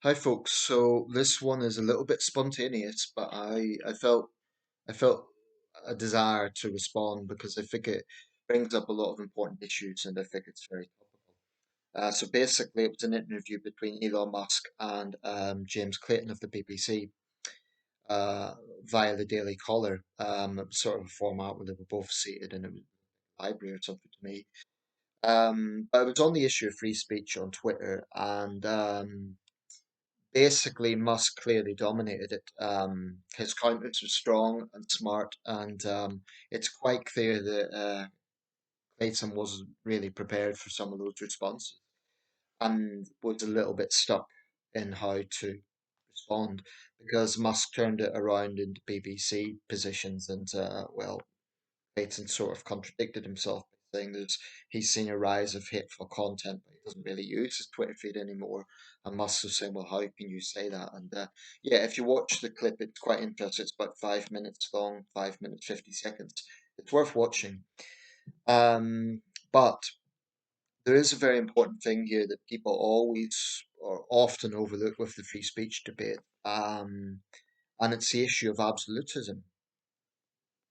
Hi folks. So this one is a little bit spontaneous, but I felt a desire to respond because I think it brings up a lot of important issues and I think it's very topical. So basically, it was an interview between Elon Musk and James Clayton of the BBC uh, via the Daily Caller. It was sort of a format where they were both seated in a library or something to me. But it was on the issue of free speech on Twitter, and basically Musk clearly dominated it. His counters were strong and smart, and it's quite clear that Clayton wasn't really prepared for some of those responses and was a little bit stuck in how to respond because Musk turned it around into BBC positions and well, Clayton sort of contradicted himself by saying he's seen a rise of hateful content, but he doesn't really use his Twitter feed anymore. And Musk was saying, "Well, how can you say that?" And yeah, if you watch the clip, it's quite interesting. It's about 5 minutes long, 5 minutes 50 seconds. It's worth watching. But there is a very important thing here that people always or often overlook with the free speech debate, and it's the issue of absolutism.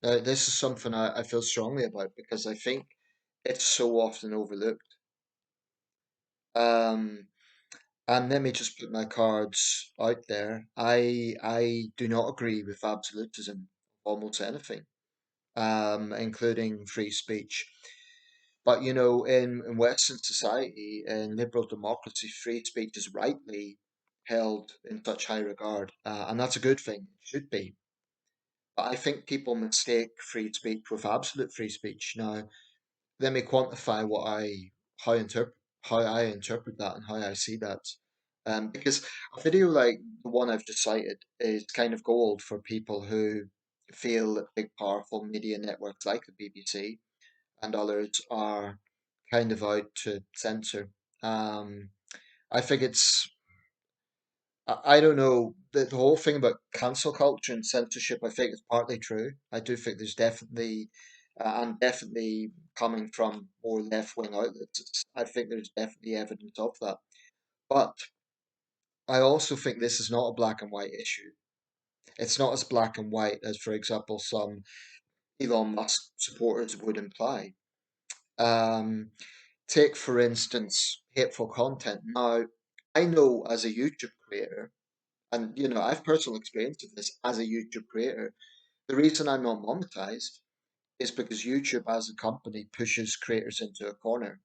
This is something I feel strongly about because I think it's so often overlooked. Um, and let me just put my cards out there. I do not agree with absolutism of almost anything, including free speech. But you know, in Western society, in liberal democracy, free speech is rightly held in such high regard, and that's a good thing. It should be. But I think people mistake free speech with absolute free speech. Now, let me quantify how interpret how I interpret that and how I see that. Because a video like the one I've just cited is kind of gold for people who feel that big, powerful media networks like the BBC and others are kind of out to censor. Um, I think I don't know, the whole thing about cancel culture and censorship, I think is partly true. I do think there's definitely, and definitely coming from more left-wing outlets, I think there's definitely evidence of that. But I also think this is not a black and white issue. It's not as black and white as, for example, some Elon Musk supporters would imply. Um, Take, for instance, hateful content. Now, I know as a YouTube creator, and you know, I've personal experience of this as a YouTube creator. The reason I'm not monetized is because YouTube as a company pushes creators into a corner.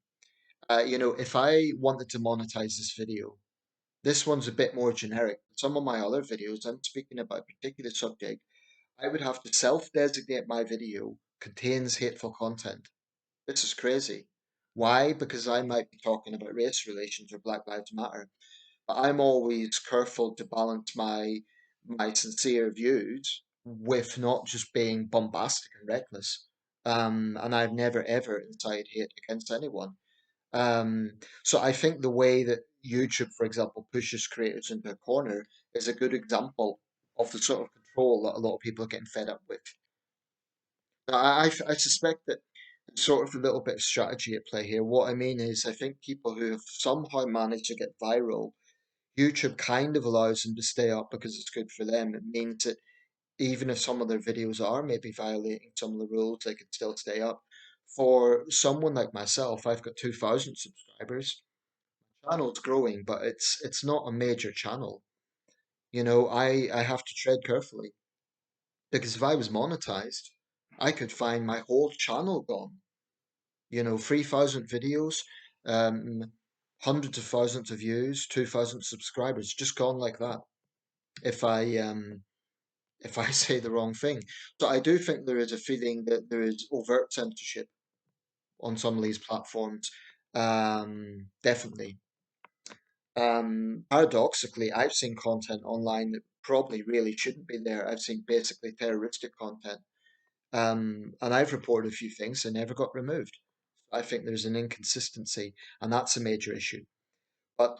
You know, if I wanted to monetize this video, this one's a bit more generic. Some of my other videos, I'm speaking about a particular subject, I would have to self-designate my video contains hateful content. This is crazy. Why? Because I might be talking about race relations or Black Lives Matter. But I'm always careful to balance my sincere views with not just being bombastic and reckless. And I've never ever incited hate against anyone. So I think the way that YouTube, for example, pushes creators into a corner is a good example of the sort of control that a lot of people are getting fed up with. Now, I suspect that there's sort of a little bit of strategy at play here. What I mean is, I think people who have somehow managed to get viral YouTube kind of allows them to stay up because it's good for them. It means that even if some of their videos are maybe violating some of the rules, they can still stay up. For someone like myself, I've got 2,000 subscribers. Channel's growing, but it's not a major channel. You know, I have to tread carefully because if I was monetized, I could find my whole channel gone. You know, 3,000 videos, um, hundreds of thousands of views, 2,000 subscribers, just gone like that. If I say the wrong thing. So I do think there is a feeling that there is overt censorship on some of these platforms. Definitely. Paradoxically, I've seen content online that probably really shouldn't be there. I've seen basically terroristic content. And I've reported a few things that never got removed. I think there's an inconsistency, and that's a major issue. But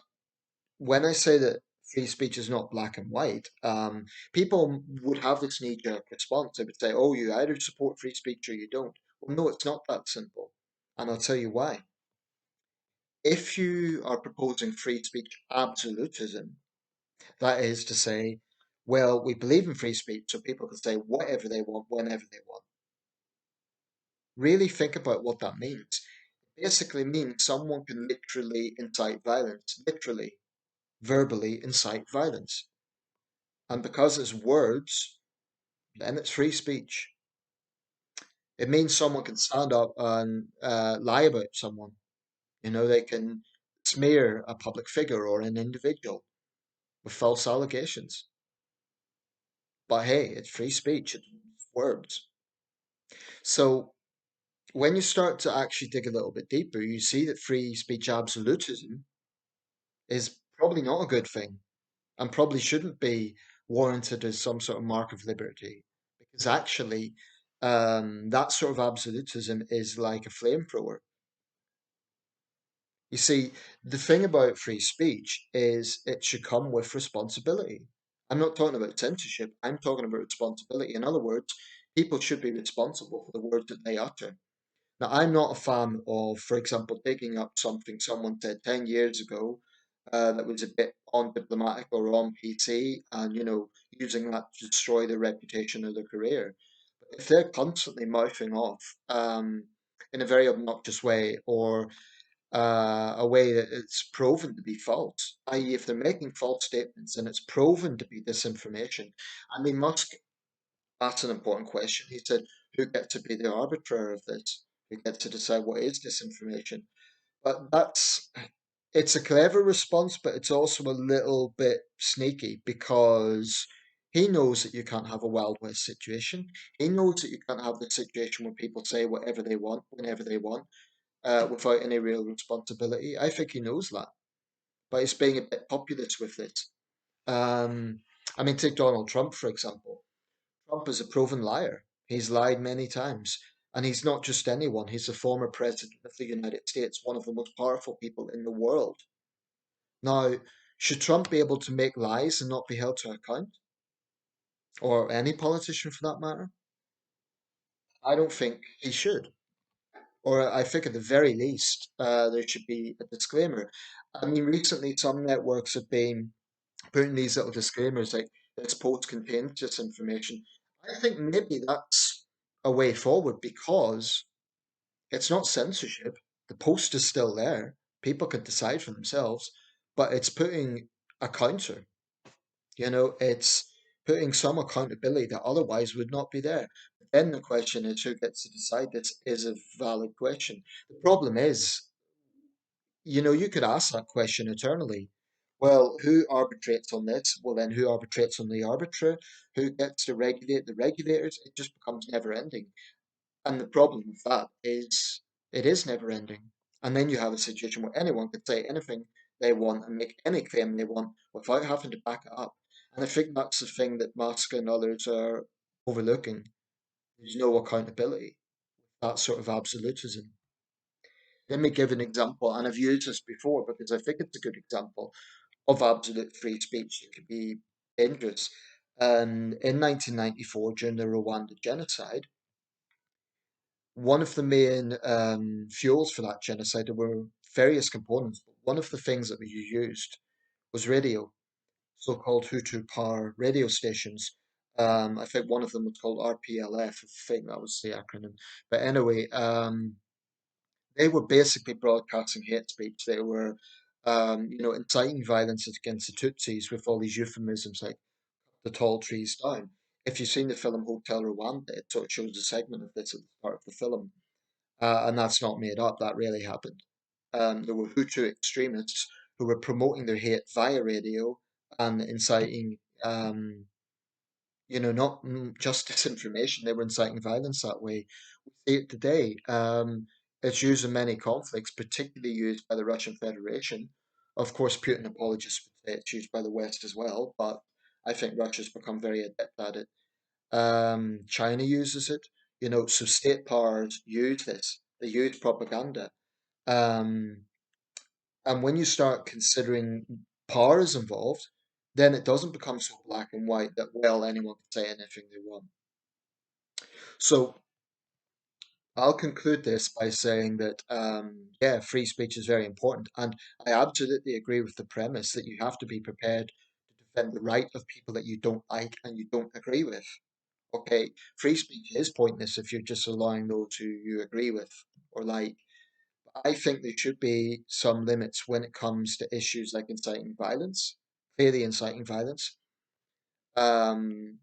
when I say that free speech is not black and white, people would have this knee-jerk response. They would say, "Oh, you either support free speech or you don't." Well, no, it's not that simple, and I'll tell you why. If you are proposing free speech absolutism, That is to say, well, we believe in free speech, so people can say whatever they want, whenever they want. Really think about what that means. It basically means someone can literally incite violence, literally, verbally incite violence. And because it's words, then it's free speech. It means someone can stand up and lie about someone. They can smear a public figure or an individual with false allegations. But hey, it's free speech, it's words. So when you start to actually dig a little bit deeper, you see that free speech absolutism is probably not a good thing and probably shouldn't be warranted as some sort of mark of liberty. Because actually, that sort of absolutism is like a flamethrower. You see, the thing about free speech is it should come with responsibility. I'm not talking about censorship, I'm talking about responsibility. In other words, people should be responsible for the words that they utter. Now, I'm not a fan of, for example, digging up something someone said 10 years ago that was a bit undiplomatic or on PC and, using that to destroy their reputation or their career. But if they're constantly mouthing off in a very obnoxious way or a way that it's proven to be false, i.e., if they're making false statements and it's proven to be disinformation, I mean, Musk asked an important question. He said, who gets to be the arbiter of this? Who gets to decide what is disinformation? But it's a clever response, but it's also a little bit sneaky because he knows that you can't have a Wild West situation. He knows that you can't have the situation where people say whatever they want, whenever they want, without any real responsibility. I think he knows that, but he's being a bit populist with it. Um, I mean, take Donald Trump, for example. Trump is a proven liar. He's lied many times. And he's not just anyone, he's the former president of the United States, one of the most powerful people in the world. Now, should Trump be able to make lies and not be held to account? Or any politician for that matter? I don't think he should. Or I think at the very least, there should be a disclaimer. I mean, recently some networks have been putting these little disclaimers like this post contains disinformation. I think maybe that's a way forward because it's not censorship. The post is still there. People can decide for themselves, but it's putting a counter. It's putting some accountability that otherwise would not be there. Then the question is who gets to decide this is a valid question. The problem is, you could ask that question eternally. Well, who arbitrates on this? Well, then who arbitrates on the arbiter? Who gets to regulate the regulators? It just becomes never ending. And the problem with that is it is never ending. And then you have a situation where anyone can say anything they want and make any claim they want without having to back it up. And I think that's the thing that Musk and others are overlooking. There's no accountability, that sort of absolutism. Let me give an example, and I've used this before because I think it's a good example of absolute free speech that could be dangerous. And in 1994, during the Rwanda genocide, one of the main fuels for that genocide, there were various components, but one of the things that we used was radio, so-called Hutu power radio stations. I think one of them was called RPLF. I think that was the acronym. But anyway, they were basically broadcasting hate speech. They were, inciting violence against the Tutsis with all these euphemisms like the tall trees down. If you've seen the film Hotel Rwanda, it sort of shows a segment of this at the start of the film. And that's not made up, that really happened. There were Hutu extremists who were promoting their hate via radio and inciting, not just disinformation, they were inciting violence that way. We see it today. It's used in many conflicts, particularly used by the Russian Federation. Of course, Putin apologists would say it's used by the West as well, but I think Russia's become very adept at it. China uses it, so state powers use this. They use propaganda. Um, and when you start considering power is involved, then it doesn't become so black and white that, well, anyone can say anything they want. So I'll conclude this by saying that, yeah, free speech is very important. And I absolutely agree with the premise that you have to be prepared to defend the right of people that you don't like and you don't agree with. Okay, free speech is pointless if you're just allowing those who you agree with or like. I think there should be some limits when it comes to issues like inciting violence, clearly inciting violence, um,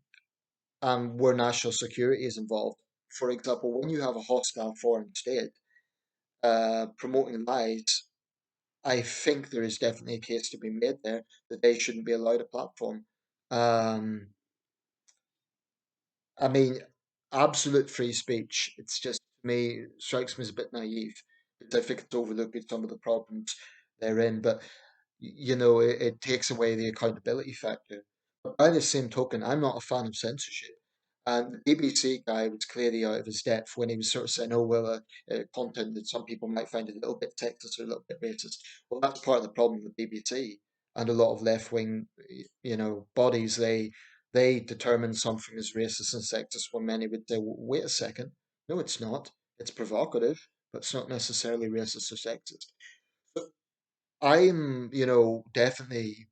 and where national security is involved. For example, when you have a hostile foreign state promoting lies, I think there is definitely a case to be made there that they shouldn't be allowed a platform. Um, I mean, absolute free speech, it's just, to me, strikes me as a bit naive because I think it's overlooking some of the problems they're in. But it takes away the accountability factor. But by the same token, I'm not a fan of censorship. And the BBC guy was clearly out of his depth when he was sort of saying, oh, well, content that some people might find a little bit sexist or a little bit racist. Well, that's part of the problem with the BBC and a lot of left wing, bodies. They determine something as racist and sexist when many would say, well, wait a second. No, it's not. It's provocative, but it's not necessarily racist or sexist. So definitely,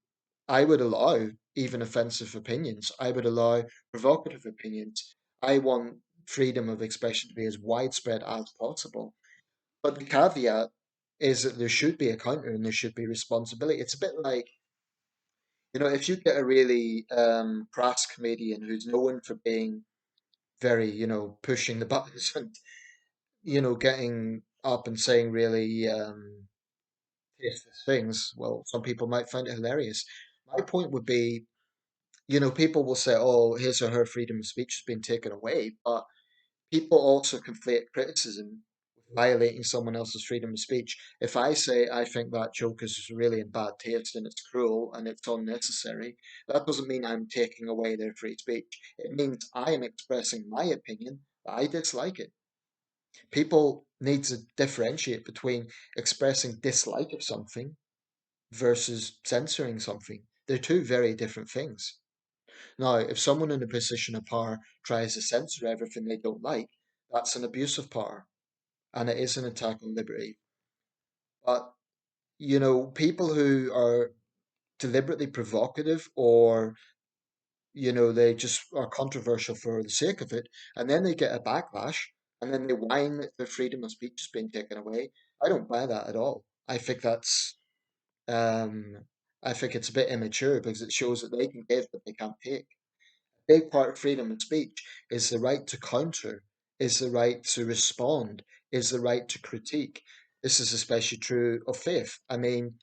I would allow even offensive opinions. I would allow provocative opinions. I want freedom of expression to be as widespread as possible. But the caveat is that there should be a counter and there should be responsibility. It's a bit like, if you get a really crass comedian who's known for being very, pushing the buttons and, getting up and saying really tasteless things, well, some people might find it hilarious. My point would be, people will say, oh, his or her freedom of speech has been taken away, but people also conflate criticism with violating someone else's freedom of speech. If I say I think that joke is really in bad taste and it's cruel and it's unnecessary, that doesn't mean I'm taking away their free speech. It means I am expressing my opinion that I dislike it. People need to differentiate between expressing dislike of something versus censoring something. They're two very different things. Now, if someone in a position of power tries to censor everything they don't like, that's an abuse of power and it is an attack on liberty. But, people who are deliberately provocative or, they just are controversial for the sake of it, and then they get a backlash and then they whine that their freedom of speech has been taken away, I don't buy that at all. Um, I think it's a bit immature because it shows that they can give but they can't take. Big part of freedom of speech is the right to counter, is the right to respond, is the right to critique. This is especially true of faith. I mean,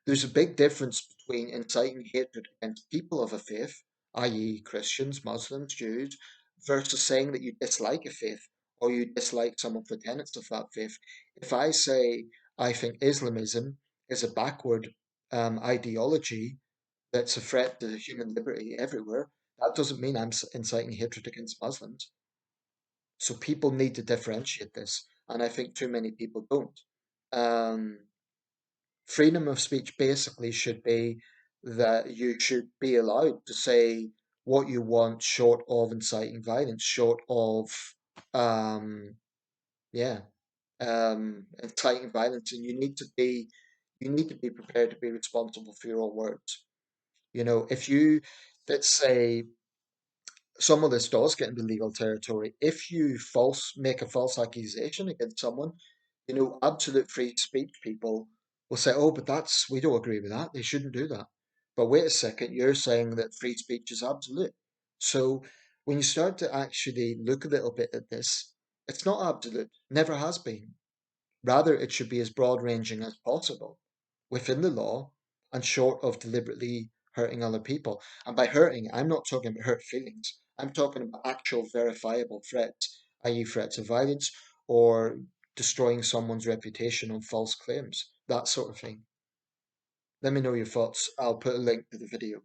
there's a big difference between inciting hatred against people of a faith, i.e., Christians, Muslims, Jews, versus saying that you dislike a faith or you dislike some of the tenets of that faith. If I say I think Islamism is a backward ideology that's a threat to human liberty everywhere, that doesn't mean I'm inciting hatred against Muslims. So people need to differentiate this, and I think too many people don't. Um, Freedom of speech basically should be that you should be allowed to say what you want, short of inciting violence, short of, um, yeah, inciting violence, and you need to be prepared to be responsible for your own words. If you, let's say, some of this does get into legal territory. If you make a false accusation against someone, absolute free speech people will say, "Oh, but we don't agree with that. They shouldn't do that." But wait a second, you're saying that free speech is absolute. So when you start to actually look a little bit at this, it's not absolute. Never has been. Rather, it should be as broad ranging as possible within the law and short of deliberately hurting other people. And by hurting, I'm not talking about hurt feelings. I'm talking about actual verifiable threats, i.e., threats of violence or destroying someone's reputation on false claims, that sort of thing. Let me know your thoughts. I'll put a link to the video.